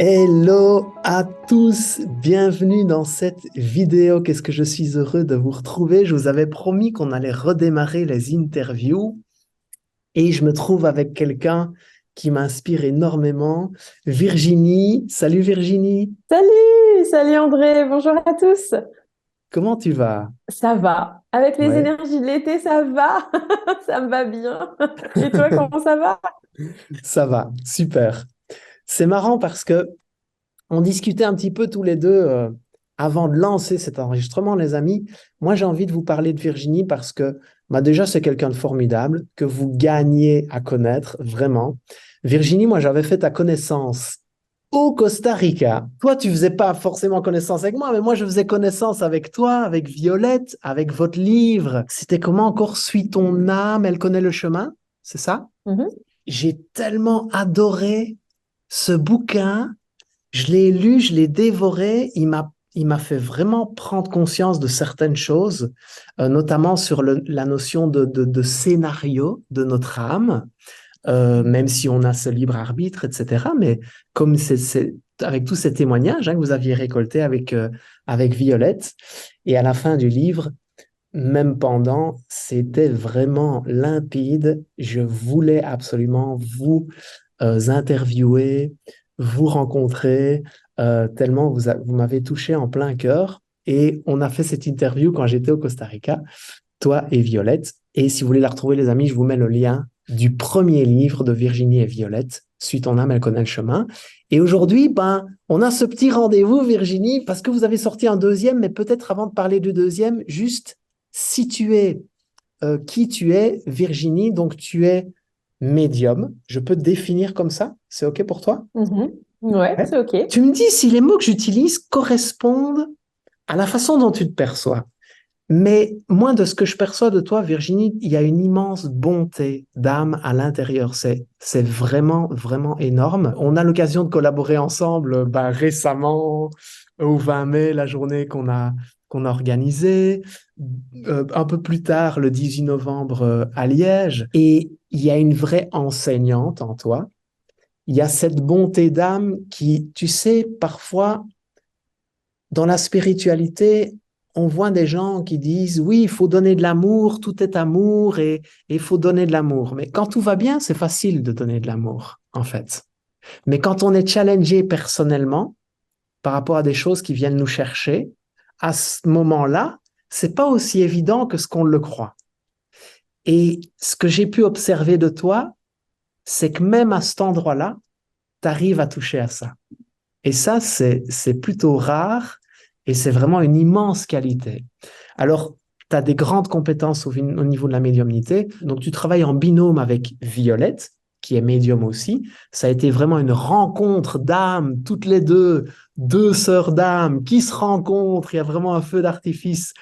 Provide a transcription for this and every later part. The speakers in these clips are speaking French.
Hello à tous, bienvenue dans cette vidéo. Qu'est-ce que je suis heureux de vous retrouver. Je vous avais promis qu'on allait redémarrer les interviews et je me trouve avec quelqu'un qui m'inspire énormément, Virginie. Salut Virginie, Salut André, bonjour à tous. comment tu vas? Ça va. Avec les Ouais, énergies de l'été, ça va. Ça me va bien. Et toi, comment ça va? ça va, super. C'est marrant parce que on discutait un petit peu tous les deux avant de lancer cet enregistrement, les amis. Moi, j'ai envie de vous parler de Virginie parce que bah, déjà, c'est quelqu'un de formidable que vous gagnez à connaître, vraiment. Virginie, moi, j'avais fait ta connaissance au Costa Rica. Toi, tu faisais pas forcément connaissance avec moi, mais moi, je faisais connaissance avec toi, avec Violette, avec votre livre. C'était comment encore Suis ton âme, elle connaît le chemin, c'est ça? Mhm. J'ai tellement adoré ce bouquin. Je l'ai lu, je l'ai dévoré. Il m'a fait vraiment prendre conscience de certaines choses, notamment sur la notion de scénario de notre âme, même si on a ce libre arbitre, etc. Mais comme avec tous ces témoignages hein, que vous aviez récoltés avec Violette, et à la fin du livre, même pendant, c'était vraiment limpide. Je voulais absolument vous interviewer, vous rencontrer, tellement vous m'avez touché en plein cœur. Et on a fait cette interview quand j'étais au Costa Rica, toi et Violette. Et si vous voulez la retrouver, les amis, je vous mets le lien du premier livre de Virginie et Violette, Suis ton âme, elle connaît le chemin. Et aujourd'hui, ben, on a ce petit rendez-vous, Virginie, parce que vous avez sorti un deuxième, mais peut-être avant de parler du deuxième, juste situer qui tu es, Virginie. Donc, tu es médium. Je peux te définir comme ça? C'est OK pour toi? Mhm. Ouais, Ouais. c'est OK. Tu me dis si les mots que j'utilise correspondent à la façon dont tu te perçois. Mais moi, de ce que je perçois de toi, Virginie, il y a une immense bonté d'âme à l'intérieur. C'est vraiment, vraiment énorme. On a l'occasion de collaborer ensemble bah, récemment, au 20 mai, la journée qu'on a organisée. Un peu plus tard, le 18 novembre, à Liège. Et il y a une vraie enseignante en toi. Il y a cette bonté d'âme qui, tu sais, parfois, dans la spiritualité, on voit des gens qui disent, oui, il faut donner de l'amour, tout est amour et il faut donner de l'amour. Mais quand tout va bien, c'est facile de donner de l'amour, en fait. Mais quand on est challengé personnellement par rapport à des choses qui viennent nous chercher, à ce moment-là, c'est pas aussi évident que ce qu'on le croit. Et ce que j'ai pu observer de toi, c'est que même à cet endroit-là, tu arrives à toucher à ça. Et ça, c'est plutôt rare et c'est vraiment une immense qualité. Alors, tu as des grandes compétences au niveau de la médiumnité. Donc, tu travailles en binôme avec Violette, qui est médium aussi. Ça a été vraiment une rencontre d'âmes, toutes les deux sœurs d'âmes qui se rencontrent. Il y a vraiment un feu d'artifice.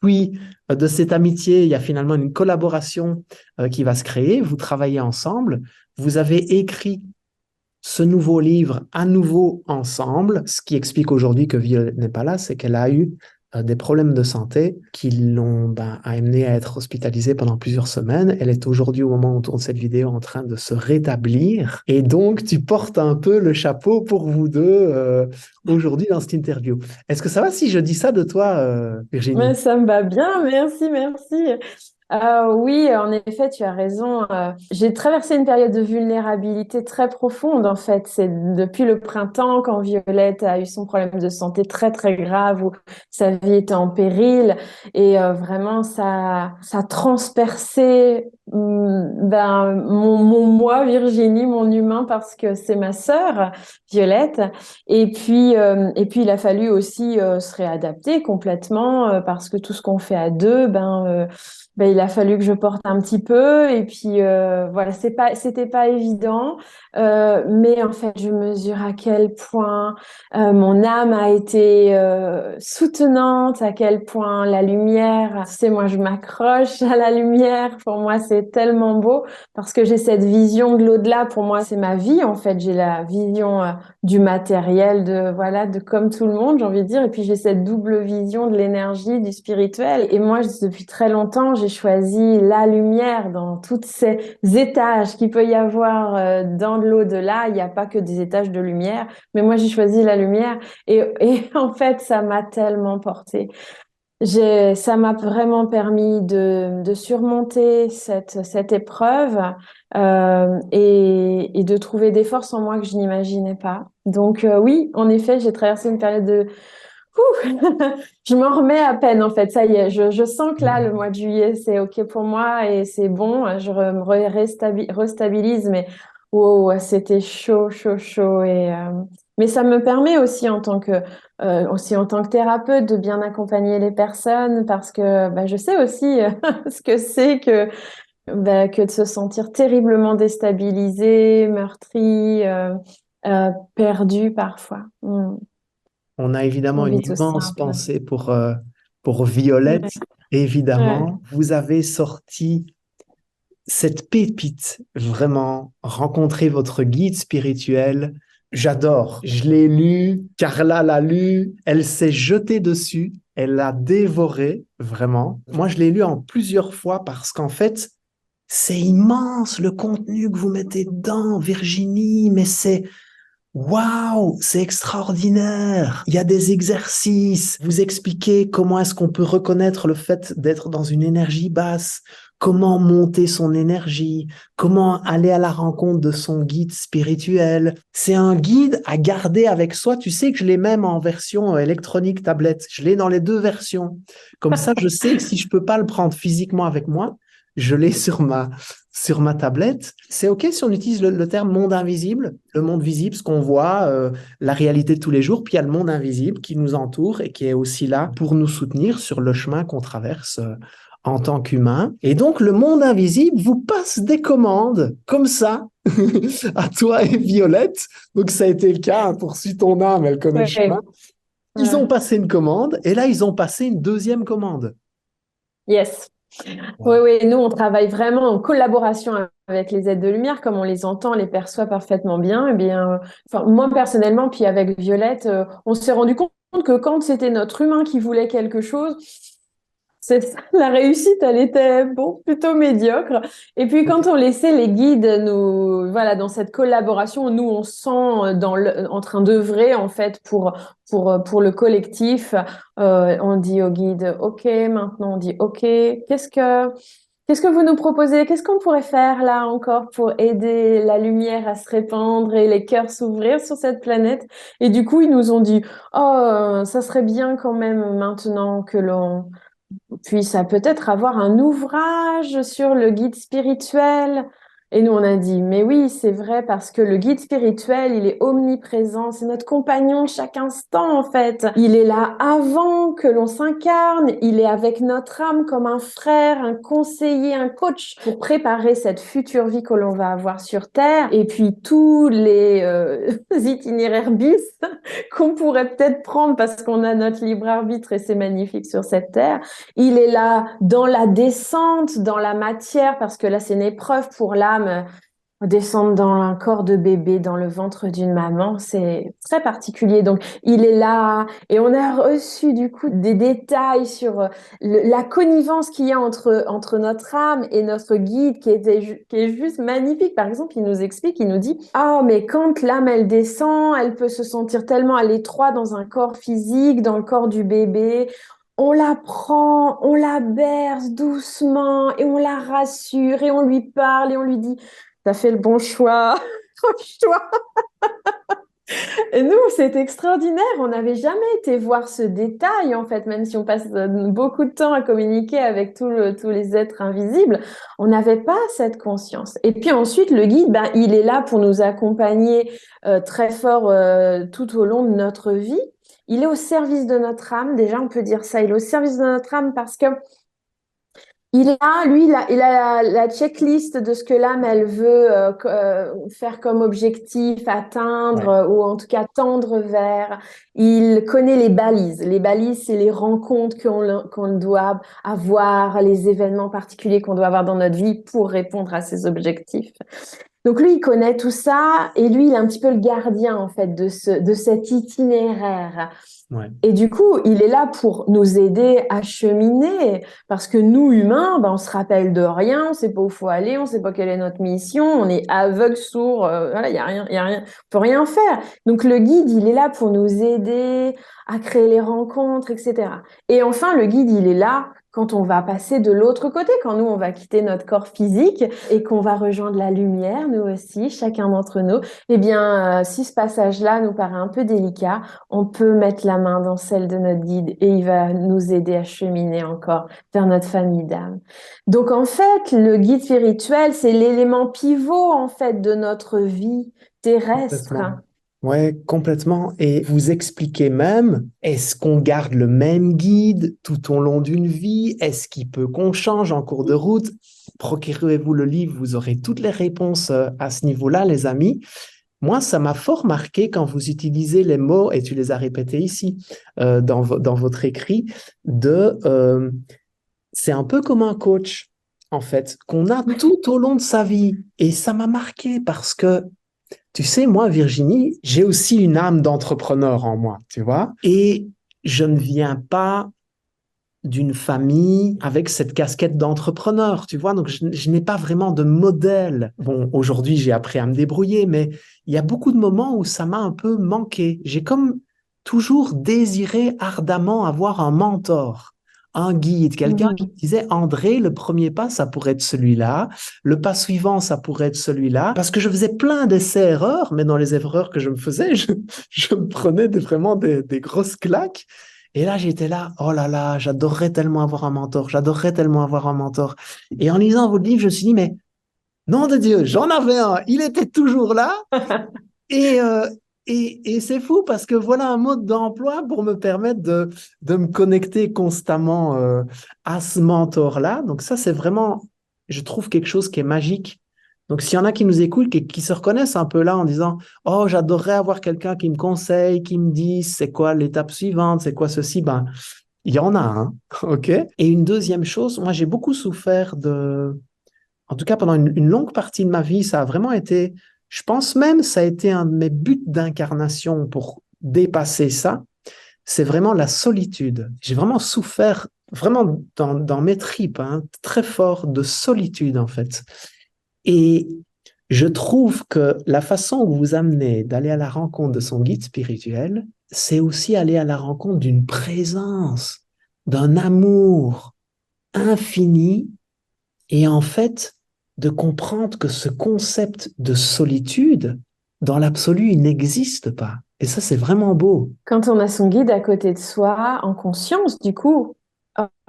Puis, de cette amitié, il y a finalement une collaboration qui va se créer. Vous travaillez ensemble. Vous avez écrit ce nouveau livre à nouveau ensemble. Ce qui explique aujourd'hui que Violette n'est pas là, c'est qu'elle a eu des problèmes de santé qui l'ont amenée à être hospitalisée pendant plusieurs semaines. Elle est aujourd'hui, au moment où on tourne cette vidéo, en train de se rétablir. Et donc, tu portes un peu le chapeau pour vous deux aujourd'hui dans cette interview. Est-ce que ça va si je dis ça de toi, Mais Virginie? ça me va bien, merci, merci. Oui, en effet, tu as raison. J'ai traversé une période de vulnérabilité très profonde, en fait. C'est depuis le printemps, quand Violette a eu son problème de santé très, très grave, où sa vie était en péril. Et vraiment, ça a transpercé mon moi, Virginie, mon humain, parce que c'est ma sœur, Violette. Et puis, il a fallu aussi se réadapter complètement, parce que tout ce qu'on fait à deux, il a fallu que je porte un petit peu et puis voilà, c'était pas évident, mais en fait, je mesure à quel point mon âme a été soutenante, à quel point la lumière, tu sais, moi je m'accroche à la lumière. Pour moi, c'est tellement beau parce que j'ai cette vision de l'au-delà. Pour moi, c'est ma vie en fait. J'ai la vision du matériel, de voilà, de comme tout le monde, j'ai envie de dire, et puis j'ai cette double vision de l'énergie, du spirituel. Et moi, depuis très longtemps, j'ai choisi choisi la lumière dans toutes ces étages qu'il peut y avoir dans l'au-delà. Il n'y a pas que des étages de lumière, mais moi j'ai choisi la lumière et en fait ça m'a tellement portée. Ça m'a vraiment permis de surmonter cette épreuve et de trouver des forces en moi que je n'imaginais pas. Donc oui, en effet, j'ai traversé une période de Ouh, je m'en remets à peine en fait. Ça y est, je sens que là, le mois de juillet, c'est OK pour moi et c'est bon. Je me restabilise, mais wow, c'était chaud, chaud, chaud. Mais ça me permet aussi en tant que thérapeute de bien accompagner les personnes parce que bah, je sais aussi ce que c'est que de se sentir terriblement déstabilisé, meurtri, perdu parfois. On a évidemment On une vit tout immense simple. pensée pour Violette, Ouais. Ouais. évidemment. Vous avez sorti cette pépite, vraiment, rencontrer votre guide spirituel. J'adore. Je l'ai lu, Carla l'a lu, elle s'est jetée dessus, elle l'a dévoré, vraiment. Moi, je l'ai lu en plusieurs fois parce qu'en fait, c'est immense le contenu que vous mettez dedans, Virginie, mais c'est waouh, c'est extraordinaire. Il y a des exercices. Vous expliquez comment est-ce qu'on peut reconnaître le fait d'être dans une énergie basse, comment monter son énergie, comment aller à la rencontre de son guide spirituel. C'est un guide à garder avec soi. Tu sais que je l'ai même en version électronique tablette. Je l'ai dans les deux versions. Comme ça, je sais que si je peux pas le prendre physiquement avec moi, je l'ai sur ma tablette. C'est OK si on utilise le terme monde invisible, le monde visible, ce qu'on voit, la réalité de tous les jours, puis il y a le monde invisible qui nous entoure et qui est aussi là pour nous soutenir sur le chemin qu'on traverse en tant qu'humain. Et donc, le monde invisible vous passe des commandes comme ça à toi et Violette. Donc, ça a été le cas, hein, poursuis ton âme, elle connaît le chemin. Ouais. Ils ont Ouais. passé une commande et là, ils ont passé une deuxième commande. Yes. Oui, Wow. oui, nous, on travaille vraiment en collaboration avec les êtres de lumière, comme on les entend, on les perçoit parfaitement bien. Eh bien, enfin, moi, personnellement, puis avec Violette, on s'est rendu compte que quand c'était notre humain qui voulait quelque chose, la réussite, elle était bon, plutôt médiocre. Et puis quand on laissait les guides nous, voilà, dans cette collaboration, nous on se sent en train d'œuvrer en fait pour le collectif. On dit au guide, ok, maintenant on dit ok, qu'est-ce que vous nous proposez? Qu'est-ce qu'on pourrait faire là encore pour aider la lumière à se répandre et les cœurs s'ouvrir sur cette planète? Et du coup, ils nous ont dit, oh, ça serait bien quand même maintenant que l'on puis ça peut-être avoir un ouvrage sur le guide spirituel. Et nous, on a dit, mais oui, c'est vrai, parce que le guide spirituel, il est omniprésent. C'est notre compagnon chaque instant, en fait. Il est là avant que l'on s'incarne. Il est avec notre âme comme un frère, un conseiller, un coach pour préparer cette future vie que l'on va avoir sur Terre. Et puis tous les itinéraires bis qu'on pourrait peut-être prendre parce qu'on a notre libre arbitre et c'est magnifique sur cette Terre. Il est là dans la descente, dans la matière, parce que là, c'est une épreuve pour l'âme. Descendre dans un corps de bébé, dans le ventre d'une maman, c'est très particulier. Donc, il est là et on a reçu du coup des détails sur la connivence qu'il y a entre notre âme et notre guide qui est juste magnifique. Par exemple, il nous explique, il nous dit, ah, mais quand l'âme, elle descend, elle peut se sentir tellement à l'étroit dans un corps physique, dans le corps du bébé. On la prend, on la berce doucement et on la rassure et on lui parle et on lui dit t'as fait le bon choix, accroche-toi. Et nous, c'est extraordinaire. On n'avait jamais été voir ce détail, en fait, même si on passe beaucoup de temps à communiquer avec tous les êtres invisibles, on n'avait pas cette conscience. Et puis ensuite, le guide, ben, il est là pour nous accompagner très fort tout au long de notre vie. Il est au service de notre âme. Déjà, on peut dire ça. Il est au service de notre âme parce que il est là, lui, il a la checklist de ce que l'âme, elle veut faire comme objectif, atteindre, Ouais. ou en tout cas tendre vers. Il connaît les balises. Les balises, c'est les rencontres qu'on doit avoir, les événements particuliers qu'on doit avoir dans notre vie pour répondre à ces objectifs. Donc lui, il connaît tout ça et lui, il est un petit peu le gardien en fait de cet itinéraire. Ouais, Et du coup, il est là pour nous aider à cheminer, parce que nous, humains, ben, on se rappelle de rien, on sait pas où faut aller, on sait pas quelle est notre mission, on est aveugle, sourd, voilà, il y a rien, on peut rien faire. Donc le guide, il est là pour nous aider à créer les rencontres, etc. Et enfin, le guide, il est là quand on va passer de l'autre côté, quand nous, on va quitter notre corps physique et qu'on va rejoindre la lumière, nous aussi, chacun d'entre nous. Eh bien, si ce passage-là nous paraît un peu délicat, on peut mettre la main dans celle de notre guide et il va nous aider à cheminer encore vers notre famille d'âme. Donc en fait, le guide spirituel, c'est l'élément pivot en fait de notre vie terrestre. complètement. Ouais, complètement. Et vous expliquez même, est-ce qu'on garde le même guide tout au long d'une vie? Est-ce qu'il peut qu'on change en cours de route? Procurez-vous le livre, vous aurez toutes les réponses à ce niveau-là, les amis. Moi, ça m'a fort marqué quand vous utilisez les mots, et tu les as répétés ici, dans votre écrit, c'est un peu comme un coach, en fait, qu'on a tout au long de sa vie. Et ça m'a marqué parce que, tu sais, moi, Virginie, j'ai aussi une âme d'entrepreneur en moi, tu vois, et je ne viens pas d'une famille avec cette casquette d'entrepreneur, tu vois. Donc, je n'ai pas vraiment de modèle. Bon, aujourd'hui, j'ai appris à me débrouiller, mais il y a beaucoup de moments où ça m'a un peu manqué. J'ai comme toujours désiré ardemment avoir un mentor, un guide, quelqu'un qui Mhm. me disait, André, le premier pas, ça pourrait être celui-là, le pas suivant, ça pourrait être celui-là, parce que je faisais plein d'essais-erreurs, mais dans les erreurs que je me faisais, je me prenais vraiment des grosses claques. Et là, j'étais là, oh là là, j'adorerais tellement avoir un mentor, j'adorerais tellement avoir un mentor. Et en lisant votre livre, je me suis dit, mais nom de Dieu, j'en avais un, il était toujours là. Et, euh, et c'est fou parce que voilà un mode d'emploi pour me permettre de me connecter constamment à ce mentor-là. Donc ça, c'est vraiment, je trouve, quelque chose qui est magique. Donc s'il y en a qui nous écoutent, qui se reconnaissent un peu là en disant, oh, j'adorerais avoir quelqu'un qui me conseille, qui me dise c'est quoi l'étape suivante, c'est quoi ceci, ben, il y en a un, OK? Et une deuxième chose, moi j'ai beaucoup souffert en tout cas, pendant une longue partie de ma vie, ça a vraiment été, je pense même, ça a été un de mes buts d'incarnation pour dépasser ça. C'est vraiment la solitude. J'ai vraiment souffert, vraiment dans mes tripes, hein, très fort de solitude, en fait. Et je trouve que la façon où vous amenez d'aller à la rencontre de son guide spirituel, c'est aussi aller à la rencontre d'une présence, d'un amour infini et en fait, de comprendre que ce concept de solitude, dans l'absolu, il n'existe pas. Et ça, c'est vraiment beau. Quand on a son guide à côté de soi, en conscience, du coup,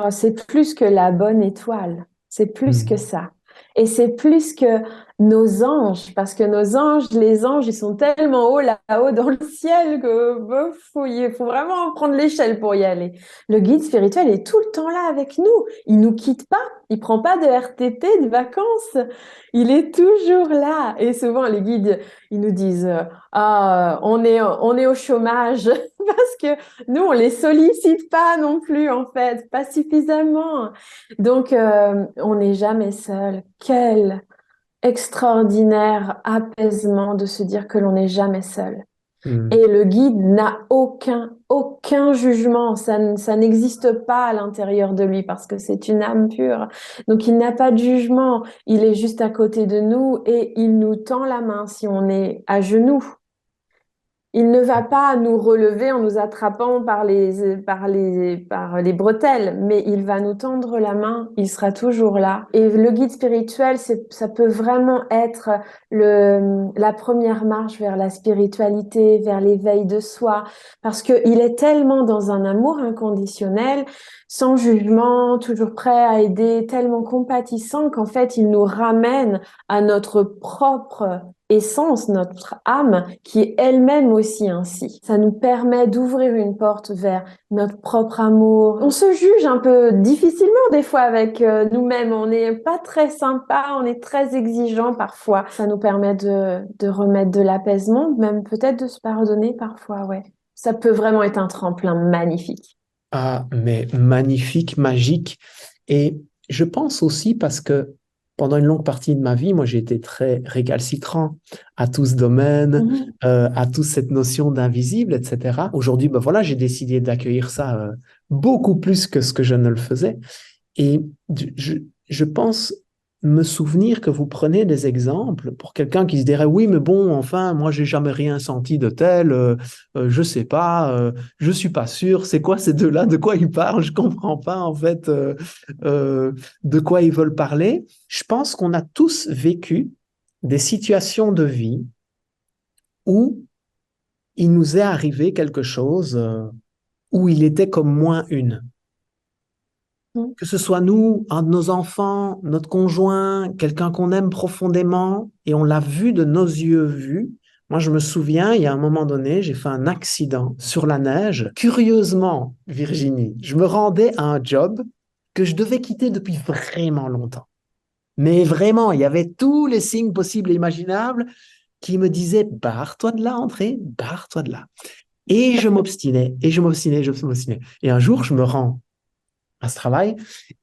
c'est plus que la bonne étoile. C'est plus que Mm. ça. Et c'est plus que nos anges, parce que nos anges, les anges, ils sont tellement hauts là-haut dans le ciel que il faut vraiment prendre l'échelle pour y aller. Le guide spirituel est tout le temps là avec nous. Il nous quitte pas. Il prend pas de RTT, de vacances. Il est toujours là. Et souvent, les guides, ils nous disent, ah, on est au chômage parce que nous, on les sollicite pas non plus, en fait, pas suffisamment. Donc, on n'est jamais seul. Quel extraordinaire apaisement de se dire que l'on n'est jamais seul. Mm. Et le guide n'a aucun jugement. Ça n'existe pas à l'intérieur de lui parce que c'est une âme pure. Donc, il n'a pas de jugement. Il est juste à côté de nous et il nous tend la main si on est à genoux. Il ne va pas nous relever en nous attrapant par les bretelles, mais il va nous tendre la main, il sera toujours là. Et le guide spirituel, ça peut vraiment être la première marche vers la spiritualité, vers l'éveil de soi, parce qu'il est tellement dans un amour inconditionnel, sans jugement, toujours prêt à aider, tellement compatissant qu'en fait, il nous ramène à notre propre essence, notre âme, qui est elle-même aussi ainsi. Ça nous permet d'ouvrir une porte vers notre propre amour. On se juge un peu difficilement des fois avec nous-mêmes. On n'est pas très sympa, on est très exigeant parfois. Ça nous permet de remettre de l'apaisement, même peut-être de se pardonner parfois, ouais. Ça peut vraiment être un tremplin magnifique. Ah, mais magnifique, magique. Et je pense aussi parce que pendant une longue partie de ma vie, moi, j'ai été très récalcitrant à tout ce domaine, Mhm. à toute cette notion d'invisible, etc. Aujourd'hui, ben voilà, j'ai décidé d'accueillir ça beaucoup plus que ce que je ne le faisais. Et je, je pense me souvenir que vous prenez des exemples pour quelqu'un qui se dirait, oui, mais bon, enfin, moi, j'ai jamais rien senti de tel, je sais pas, je suis pas sûr, c'est quoi ces deux-là, de quoi ils parlent, je comprends pas, en fait, de quoi ils veulent parler. Je pense qu'on a tous vécu des situations de vie où il nous est arrivé quelque chose, où il était comme moins une. Mhm. Que ce soit nous, un de nos enfants, notre conjoint, quelqu'un qu'on aime profondément, et on l'a vu de nos yeux vus. Moi, je me souviens, il y a un moment donné, j'ai fait un accident sur la neige. Curieusement, Virginie, je me rendais à un job que je devais quitter depuis vraiment longtemps. Mais vraiment, il y avait tous les signes possibles et imaginables qui me disaient, barre-toi de là, André, barre-toi de là. Et je m'obstinais, et je m'obstinais, je m'obstinais. Et un jour, je me rends à ce travail.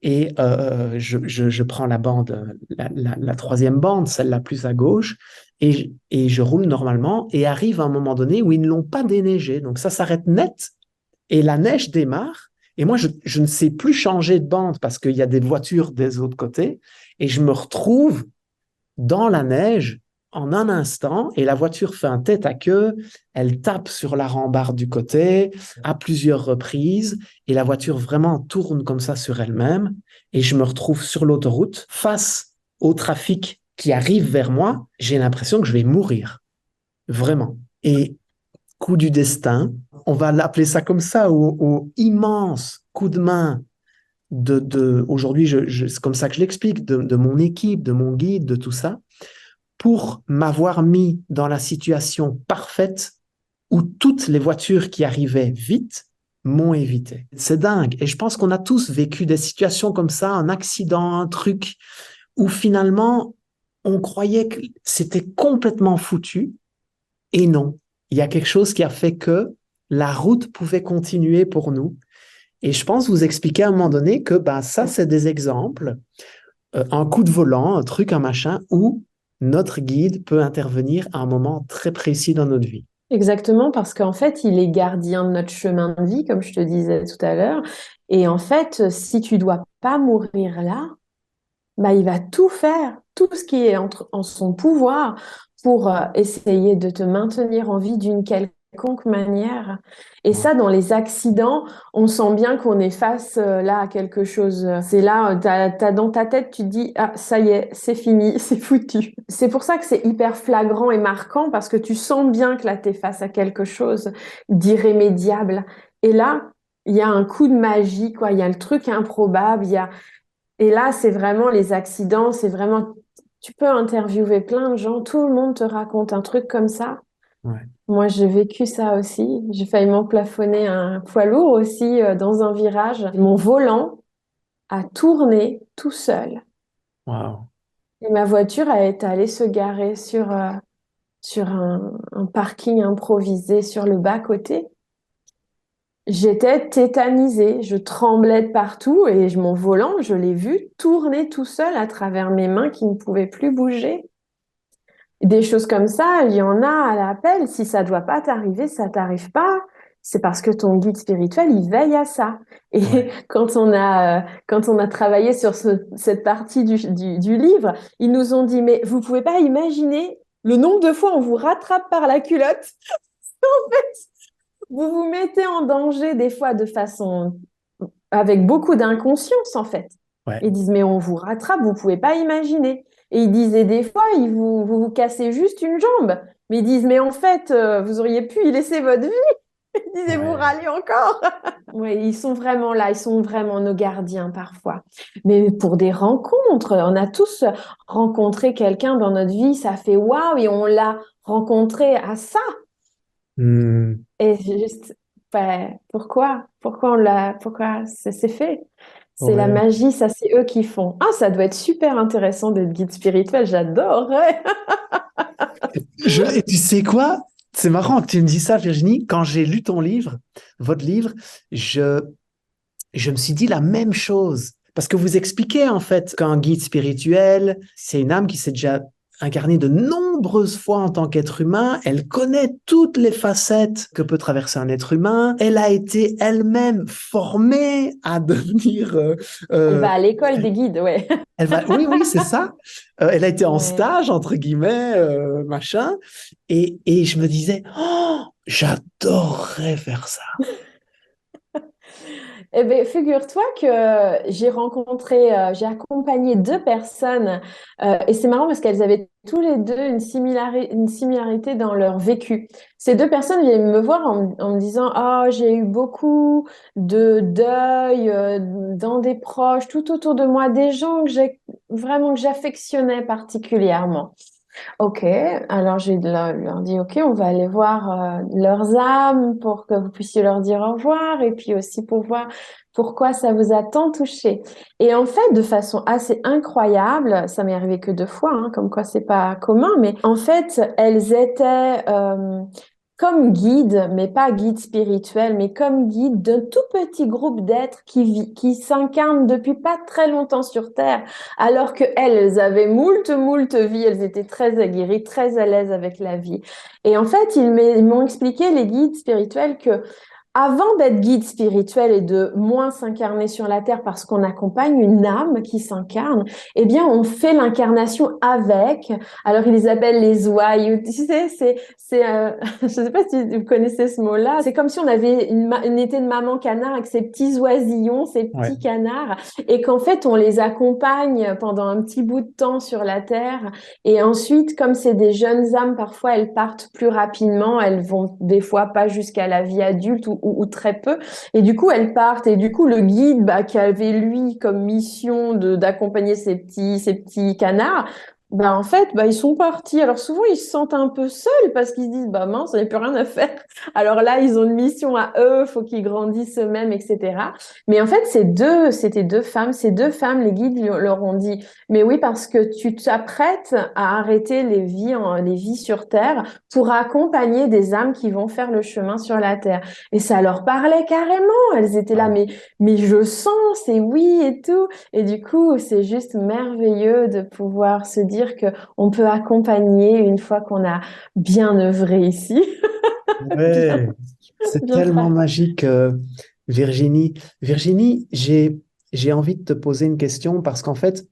Et je prends la bande, la troisième bande, celle la plus à gauche, et je roule normalement. Et arrive un moment donné où ils ne l'ont pas déneigé. Donc ça s'arrête net et la neige démarre. Et moi, je ne sais plus changer de bande parce qu'il y a des voitures des autres côtés. Et je me retrouve dans la neige en un instant et la voiture fait un tête à queue, elle tape sur la rambarde du côté à plusieurs reprises et la voiture vraiment tourne comme ça sur elle-même et je me retrouve sur l'autoroute face au trafic qui arrive vers moi. J'ai l'impression que je vais mourir, vraiment. Et coup du destin, on va l'appeler ça comme ça, au immense coup de main aujourd'hui, c'est comme ça que je l'explique, de mon équipe, de mon guide, de tout ça pour m'avoir mis dans la situation parfaite où toutes les voitures qui arrivaient vite m'ont évité. C'est dingue. Et je pense qu'on a tous vécu des situations comme ça, un accident, un truc, où finalement, on croyait que c'était complètement foutu. Et non, il y a quelque chose qui a fait que la route pouvait continuer pour nous. Et je pense vous expliquer à un moment donné que bah, ça, c'est des exemples un coup de volant, un truc, un machin, où notre guide peut intervenir à un moment très précis dans notre vie. Exactement, parce qu'en fait, il est gardien de notre chemin de vie, comme je te disais tout à l'heure. Et en fait, si tu dois pas mourir là, bah, il va tout faire, tout ce qui est en son pouvoir pour essayer de te maintenir en vie d'une quelconque manière. Et Wow. ça, dans les accidents, on sent bien qu'on est face là à quelque chose. C'est là, dans ta tête, tu te dis, ah, ça y est, c'est fini, c'est foutu. C'est pour ça que c'est hyper flagrant et marquant parce que tu sens bien que là, tu es face à quelque chose d'irrémédiable. Et là, il y a un coup de magie, quoi. Il y a le truc improbable, il y a et là, c'est vraiment les accidents, c'est vraiment, tu peux interviewer plein de gens, tout le monde te raconte un truc comme ça. Ouais. Moi, j'ai vécu ça aussi. J'ai failli m'emplafonner un poids lourd aussi dans un virage. Mon volant a tourné tout seul. Wow. Et ma voiture est allée se garer sur un parking improvisé sur le bas-côté. J'étais tétanisée, je tremblais de partout et mon volant, je l'ai vu tourner tout seul à travers mes mains qui ne pouvaient plus bouger. Des choses comme ça, il y en a à l'appel. Si ça doit pas t'arriver, ça t'arrive pas. C'est parce que ton guide spirituel, il veille à ça. Et Ouais. quand on a travaillé sur cette partie du livre, ils nous ont dit, mais vous pouvez pas imaginer le nombre de fois on vous rattrape par la culotte. Vous vous mettez en danger des fois de façon avec beaucoup d'inconscience en fait. Ouais. Ils disent mais on vous rattrape, vous pouvez pas imaginer. Et ils disaient des fois vous cassez juste une jambe, mais ils disent mais en fait vous auriez pu y laisser votre vie. Ils disaient vous Ouais. râlez encore. Oui, ils sont vraiment là, ils sont vraiment nos gardiens parfois. Mais pour des rencontres, on a tous rencontré quelqu'un dans notre vie, ça fait waouh et on l'a rencontré à ça. Hmm. Et juste, ben, pourquoi c'est fait? C'est la Ouais. magie, ça, c'est eux qui font. Ah, ça doit être super intéressant d'être guide spirituel, j'adorerais. Et tu sais quoi? C'est marrant que tu me dis ça, Virginie. Quand j'ai lu ton livre, votre livre, je me suis dit la même chose. Parce que vous expliquez en fait qu'un guide spirituel, c'est une âme qui s'est déjà incarnée de nombreuses fois en tant qu'être humain. Elle connaît toutes les facettes que peut traverser un être humain. Elle a été elle-même formée à devenir... Elle va à l'école spirituelle. des guides, ouais. Elle va, oui, oui, c'est ça. Elle a été en Ouais. stage, entre guillemets, machin. Et je me disais, oh, j'adorerais faire ça. Eh bien, figure-toi que j'ai accompagné deux personnes, et c'est marrant parce qu'elles avaient tous les deux une similarité dans leur vécu. Ces deux personnes viennent me voir en me disant, oh, j'ai eu beaucoup de deuil dans des proches, tout autour de moi, des gens que j'affectionnais particulièrement. Ok, alors leur dit, ok, on va aller voir leurs âmes pour que vous puissiez leur dire au revoir et puis aussi pour voir pourquoi ça vous a tant touché. Et en fait, de façon assez incroyable, ça m'est arrivé que deux fois, hein, comme quoi c'est pas commun, mais en fait, elles étaient comme guides, mais pas guides spirituels, mais comme guides d'un tout petit groupe d'êtres qui s'incarnent depuis pas très longtemps sur Terre alors que elles avaient moult vies, elles étaient très aguerries, très à l'aise avec la vie. Et en fait, ils m'ont expliqué, les guides spirituels, que avant d'être guide spirituel et de moins s'incarner sur la terre parce qu'on accompagne une âme qui s'incarne, eh bien, on fait l'incarnation avec. Alors, ils les appellent les ouailles. Tu sais, je sais pas si vous connaissez ce mot-là. C'est comme si on avait une été de maman canard avec ses petits oisillons, ses Ouais. petits canards, et qu'en fait, on les accompagne pendant un petit bout de temps sur la terre. Et ensuite, comme c'est des jeunes âmes, parfois, elles partent plus rapidement. Elles vont des fois pas jusqu'à la vie adulte ou très peu. Et du coup, elles partent. Et du coup, le guide, bah, qui avait lui comme mission d'accompagner ces petits canards, bah, en fait, bah, ils sont partis. Alors souvent, ils se sentent un peu seuls parce qu'ils se disent, bah mince, on n'a plus rien à faire. Alors là, ils ont une mission à eux, faut qu'ils grandissent eux-mêmes, etc. Mais en fait, c'était deux femmes. Ces deux femmes, les guides leur ont dit, mais oui, parce que tu t'apprêtes à arrêter les vies sur Terre pour accompagner des âmes qui vont faire le chemin sur la Terre. Et ça leur parlait carrément. Elles étaient là, Wow. mais je sens, c'est oui et tout. Et du coup, c'est juste merveilleux de pouvoir se dire que on peut accompagner une fois qu'on a bien œuvré ici, bien, Ouais, c'est bien tellement travaillé. magique, Virginie. Virginie, j'ai envie de te poser une question parce qu'en fait,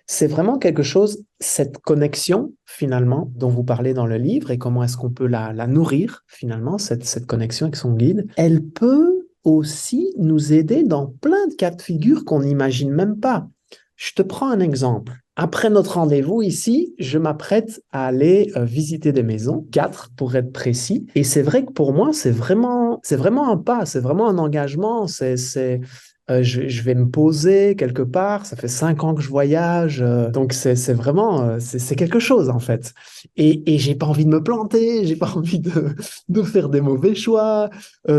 c'est vraiment quelque chose, cette connexion finalement dont vous parlez dans le livre et comment est-ce qu'on peut la nourrir finalement, cette connexion avec son guide, elle peut aussi nous aider dans plein de cas de figure qu'on n'imagine même pas. Je te prends un exemple. Après notre rendez-vous ici, je m'apprête à aller visiter des maisons, quatre pour être précis. Et c'est vrai que pour moi, c'est vraiment un pas, c'est vraiment un engagement. Je vais me poser quelque part. Ça fait 5 ans que je voyage, donc c'est vraiment c'est quelque chose en fait. Et j'ai pas envie de me planter, j'ai pas envie de faire des mauvais choix.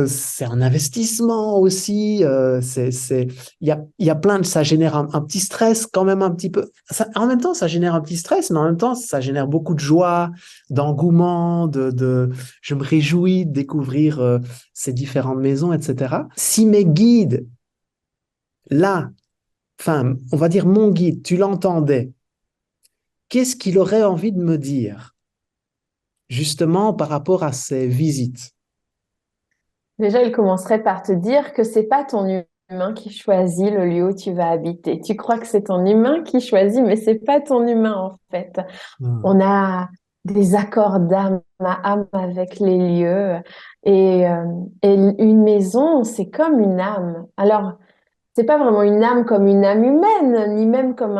C'est un investissement aussi. Il y a plein de ça génère un petit stress quand même un petit peu. En même temps, ça génère un petit stress, mais en même temps, ça génère beaucoup de joie, d'engouement, je me réjouis de découvrir ces différentes maisons, etc. Si mes guides là, enfin, on va dire mon guide, tu l'entendais, qu'est-ce qu'il aurait envie de me dire, justement par rapport à ces visites? Déjà, il commencerait par te dire que c'est pas ton humain qui choisit le lieu où tu vas habiter. Tu crois que c'est ton humain qui choisit, mais c'est pas ton humain en fait. Hmm. On a des accords d'âme à âme avec les lieux et une maison, c'est comme une âme. Alors, c'est pas vraiment une âme comme une âme humaine, ni même comme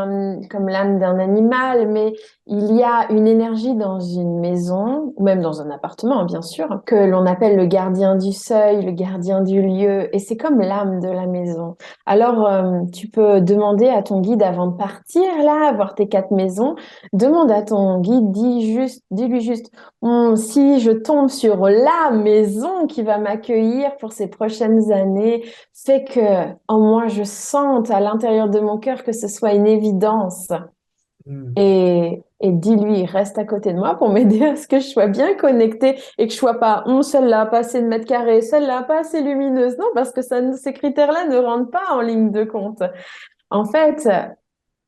l'âme d'un animal, mais il y a une énergie dans une maison, ou même dans un appartement, bien sûr, que l'on appelle le gardien du seuil, le gardien du lieu, et c'est comme l'âme de la maison. Alors, tu peux demander à ton guide avant de partir, là, voir tes quatre maisons, demande à ton guide, dis-lui juste, si je tombe sur la maison qui va m'accueillir pour ces prochaines années, fait que en moi je sente à l'intérieur de mon cœur que ce soit une évidence. Mm. Et dis-lui, reste à côté de moi pour m'aider à ce que je sois bien connectée et que je sois pas, celle-là, pas assez de mètres carrés, celle-là, pas assez lumineuse. Non, parce que ces critères-là ne rentrent pas en ligne de compte. En fait,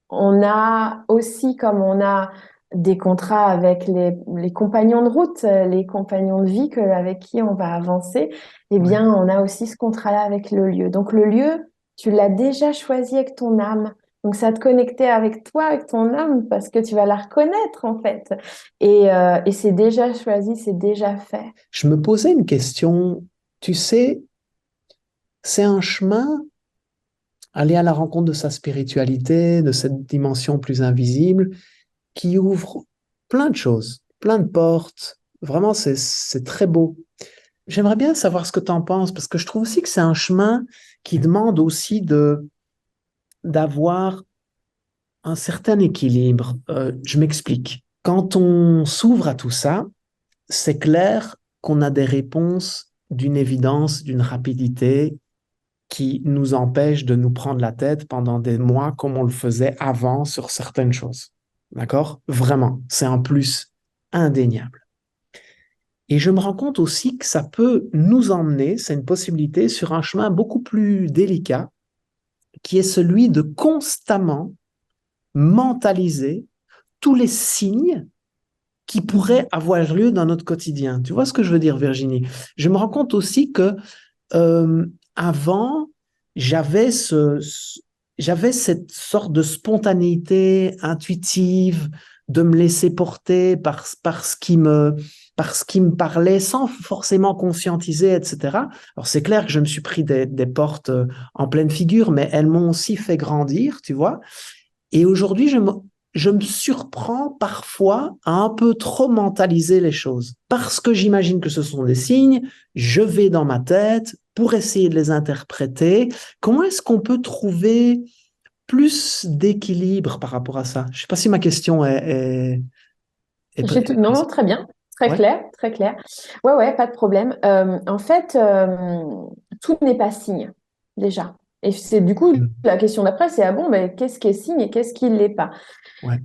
on a aussi, comme on a des contrats avec les compagnons de route, les compagnons de vie avec qui on va avancer, eh Ouais. bien, on a aussi ce contrat-là avec le lieu. Donc, le lieu, tu l'as déjà choisi avec ton âme. Donc, ça va te connecter avec toi, avec ton âme, parce que tu vas la reconnaître, en fait. Et c'est déjà choisi, c'est déjà fait. Je me posais une question. Tu sais, c'est un chemin, aller à la rencontre de sa spiritualité, de cette dimension plus invisible, qui ouvre plein de choses, plein de portes. Vraiment, c'est très beau. J'aimerais bien savoir ce que tu en penses, parce que je trouve aussi que c'est un chemin qui demande aussi d'avoir un certain équilibre. Je m'explique. Quand on s'ouvre à tout ça, c'est clair qu'on a des réponses d'une évidence, d'une rapidité qui nous empêche de nous prendre la tête pendant des mois comme on le faisait avant sur certaines choses. D'accord? Vraiment, c'est un plus indéniable. Et je me rends compte aussi que ça peut nous emmener, c'est une possibilité, sur un chemin beaucoup plus délicat, qui est celui de constamment mentaliser tous les signes qui pourraient avoir lieu dans notre quotidien. Tu vois ce que je veux dire, Virginie? Je me rends compte aussi que euh, avant, j'avais j'avais cette sorte de spontanéité intuitive, de me laisser porter par ce qui me parlait sans forcément conscientiser, etc. Alors c'est clair que je me suis pris des portes en pleine figure, mais elles m'ont aussi fait grandir, tu vois. Et aujourd'hui, je me surprends parfois à un peu trop mentaliser les choses. Parce que j'imagine que ce sont des signes, je vais dans ma tête pour essayer de les interpréter. Comment est-ce qu'on peut trouver plus d'équilibre par rapport à ça? Je ne sais pas si ma question est Non, non, précise. très bien, très Ouais. clair, très clair. Ouais, ouais, pas de problème. En fait, tout n'est pas signe, déjà. Et c'est du coup, Mm. la question d'après, c'est ah bon, ben, qu'est-ce qui est signe et qu'est-ce qui ne l'est pas? Ouais.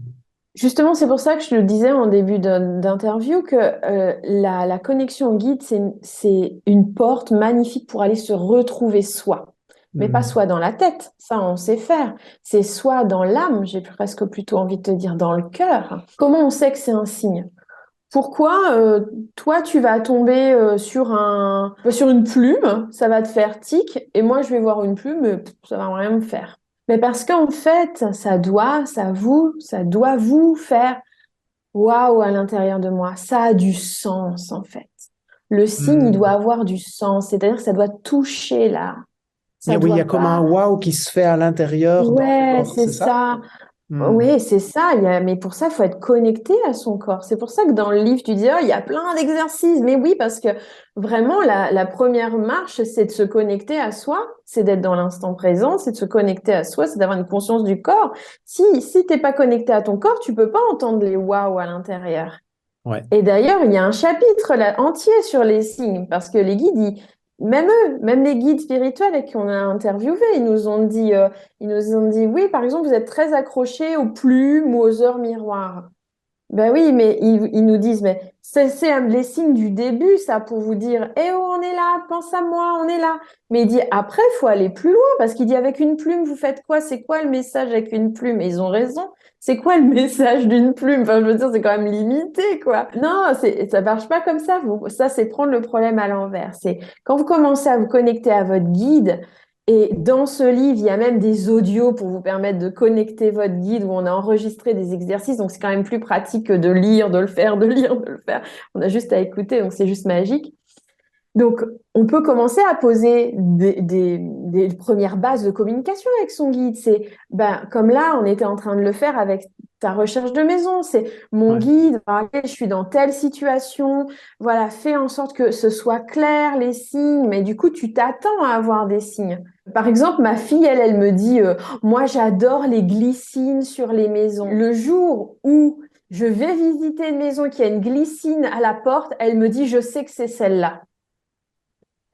Justement, c'est pour ça que je le disais en début d'interview que la connexion au guide, c'est une porte magnifique pour aller se retrouver soi. Mais pas Mm. soi dans la tête, ça on sait faire. C'est soi dans l'âme, j'ai presque plutôt envie de te dire dans le cœur. Comment on sait que c'est un signe? Pourquoi toi tu vas tomber sur une plume, ça va te faire tic, et moi je vais voir une plume, ça va rien me faire. Mais parce qu'en fait, ça doit vous faire waouh à l'intérieur de moi. Ça a du sens en fait. Le signe, il doit Mm. avoir du sens, c'est-à-dire que ça doit toucher là. Ça Oui, il y doit a comme un pas. wow qui se fait à l'intérieur dans le Ouais, corps, c'est c'est ça? ça. Mm. Oui, c'est ça. Mais pour ça, il faut être connecté à son corps. C'est pour ça que dans le livre, tu dis, oh, il y a plein d'exercices. Mais oui, parce que vraiment, la première marche, c'est de se connecter à soi, c'est d'être dans l'instant présent, c'est de se connecter à soi, c'est d'avoir une conscience du corps. Si t'es pas connecté à ton corps, tu peux pas entendre les waouh à l'intérieur. Ouais. Et d'ailleurs, il y a un chapitre là, entier sur les signes, parce que les guides, même eux, même les guides spirituels et qu'on a interviewés, ils nous ont dit, oui, par exemple, vous êtes très accrochés aux plumes ou aux heures miroirs. Ben oui, mais ils nous disent, mais c'est les signes du début, ça, pour vous dire, eh oh, on est là, pense à moi, on est là. Mais il dit, après, il faut aller plus loin, parce qu'il dit, avec une plume, vous faites quoi? C'est quoi le message avec une plume? Et ils ont raison. C'est quoi le message d'une plume? Enfin, je veux dire, c'est quand même limité, quoi. Non, ça marche pas comme ça. Ça, c'est prendre le problème à l'envers. C'est quand vous commencez à vous connecter à votre guide, et dans ce livre, il y a même des audios pour vous permettre de connecter votre guide où on a enregistré des exercices. Donc, c'est quand même plus pratique que de lire, de le faire, de lire, de le faire. On a juste à écouter. Donc, c'est juste magique. Donc, on peut commencer à poser des premières bases de communication avec son guide. C'est, ben, comme là, on était en train de le faire avec ta recherche de maison. C'est mon Ouais. guide, je suis dans telle situation. Voilà, fais en sorte que ce soit clair, les signes. Mais du coup, tu t'attends à avoir des signes. Par exemple, ma fille, elle me dit, moi, j'adore les glycines sur les maisons. Le jour où je vais visiter une maison qui a une glycine à la porte, elle me dit, je sais que c'est celle-là.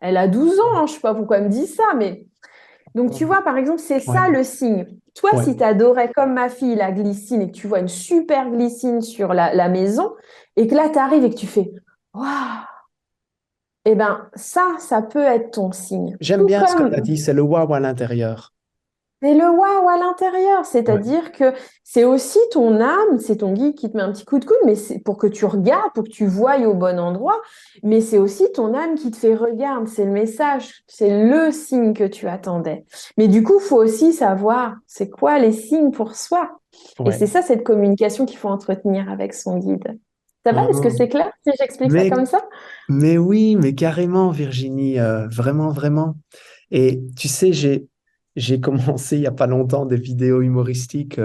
Elle a 12 ans, hein, je sais pas pourquoi elle me dit ça, mais Donc, tu vois, par exemple, c'est Ouais, ça le signe. Toi, ouais. si tu adorais comme ma fille la glycine et que tu vois une super glycine sur la maison et que là, tu arrives et que tu fais waouh, eh ben, ça peut être ton signe. J'aime Tout bien ce que tu as comme dit, c'est le wow à l'intérieur. c'est le waouh à l'intérieur, Ouais, c'est-à-dire que c'est aussi ton âme, c'est ton guide qui te met un petit coup de coude, mais c'est pour que tu regardes, pour que tu voies au bon endroit, mais c'est aussi ton âme qui te fait regarde, c'est le message, c'est le signe que tu attendais. Mais du coup, il faut aussi savoir c'est quoi les signes pour soi. Et ouais. c'est ça, cette communication qu'il faut entretenir avec son guide. Ça va? Est-ce que Oh, c'est clair si j'explique ça mais, comme ça? mais oui, mais carrément, Virginie, vraiment, vraiment. Et tu sais, j'ai commencé il y a pas longtemps des vidéos humoristiques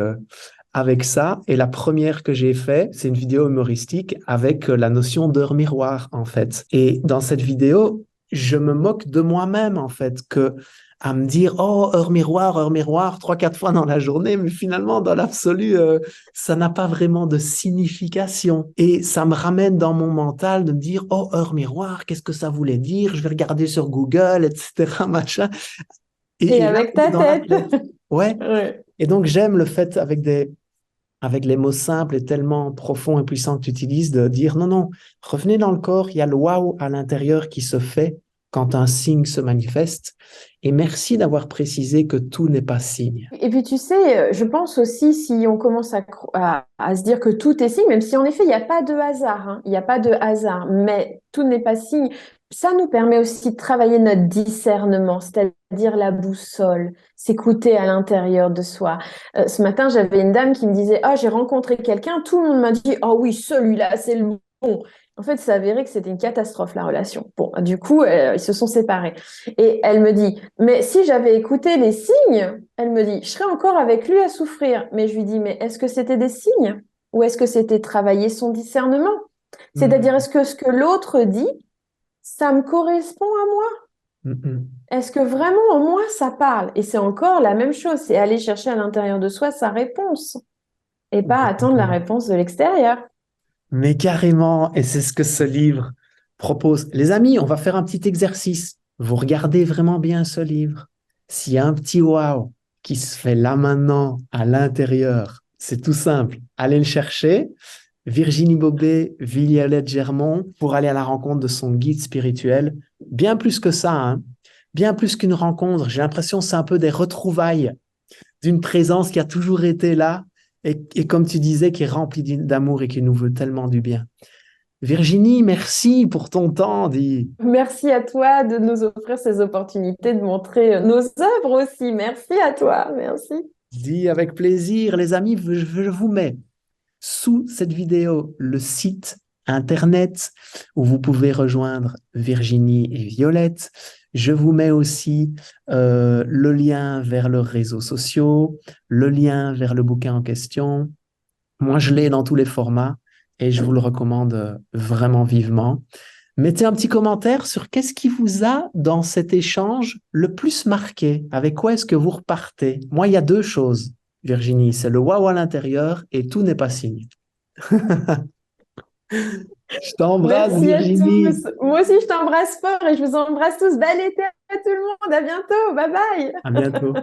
avec ça. Et la première que j'ai fait, c'est une vidéo humoristique avec la notion d'heure miroir, en fait. Et dans cette vidéo, je me moque de moi-même, en fait, que à me dire, oh, heure miroir, trois, quatre fois dans la journée, mais finalement, dans l'absolu, ça n'a pas vraiment de signification. Et ça me ramène dans mon mental de me dire, oh, heure miroir, qu'est-ce que ça voulait dire? Je vais regarder sur Google, etc., machin. Et Et là, avec on est ta dans la tête. tête. Ouais. Ouais. Et donc, j'aime le fait avec les mots simples et tellement profonds et puissants que tu utilises de dire non, non, revenez dans le corps, il y a le wow à l'intérieur qui se fait quand un signe se manifeste. Et merci d'avoir précisé que tout n'est pas signe. Et puis tu sais, je pense aussi si on commence à se dire que tout est signe, même si en effet il n'y a pas de hasard, hein, il n'y a pas de hasard, mais tout n'est pas signe, ça nous permet aussi de travailler notre discernement, c'est-à-dire la boussole, s'écouter à l'intérieur de soi. Ce matin, j'avais une dame qui me disait, ah, j'ai rencontré quelqu'un, tout le monde m'a dit, oh oui, celui-là, c'est le bon. En fait, ça avéré que c'était une catastrophe, la relation. Bon, du coup, ils se sont séparés. Et elle me dit, mais si j'avais écouté les signes, elle me dit, je serais encore avec lui à souffrir. Mais je lui dis, mais est-ce que c'était des signes? Ou est-ce que c'était travailler son discernement? C'est-à-dire, Mm, est-ce que ce que l'autre dit, ça me correspond à moi? mm, mm. Est-ce que vraiment en moi, ça parle? Et c'est encore la même chose, c'est aller chercher à l'intérieur de soi sa réponse et pas attendre la réponse de l'extérieur. Mais carrément, et c'est ce que ce livre propose. Les amis, on va faire un petit exercice. Vous regardez vraiment bien ce livre. S'il y a un petit wow qui se fait là maintenant, à l'intérieur, c'est tout simple. Allez le chercher. Virginie Bobet, Violette Germont, pour aller à la rencontre de son guide spirituel. Bien plus que ça, hein. Bien plus qu'une rencontre. J'ai l'impression que c'est un peu des retrouvailles d'une présence qui a toujours été là et comme tu disais, qui est remplie d'amour et qui nous veut tellement du bien. Virginie, merci pour ton temps. Dit, Merci à toi de nous offrir ces opportunités de montrer nos œuvres aussi. Merci à toi. Merci. dit avec plaisir, les amis, je vous mets sous cette vidéo le site internet où vous pouvez rejoindre Virginie et Violette. Je vous mets aussi le lien vers leurs réseaux sociaux, le lien vers le bouquin en question. Moi, je l'ai dans tous les formats et je vous le recommande vraiment vivement. Mettez un petit commentaire sur qu'est-ce qui vous a, dans cet échange, le plus marqué. Avec quoi est-ce que vous repartez? Moi, il y a deux choses, Virginie. C'est le waouh à l'intérieur et tout n'est pas signe. Je t'embrasse, Merci à Virginie. tous. Moi aussi, je t'embrasse fort et je vous embrasse tous. Bel été à tout le monde. À bientôt. Bye bye. À bientôt.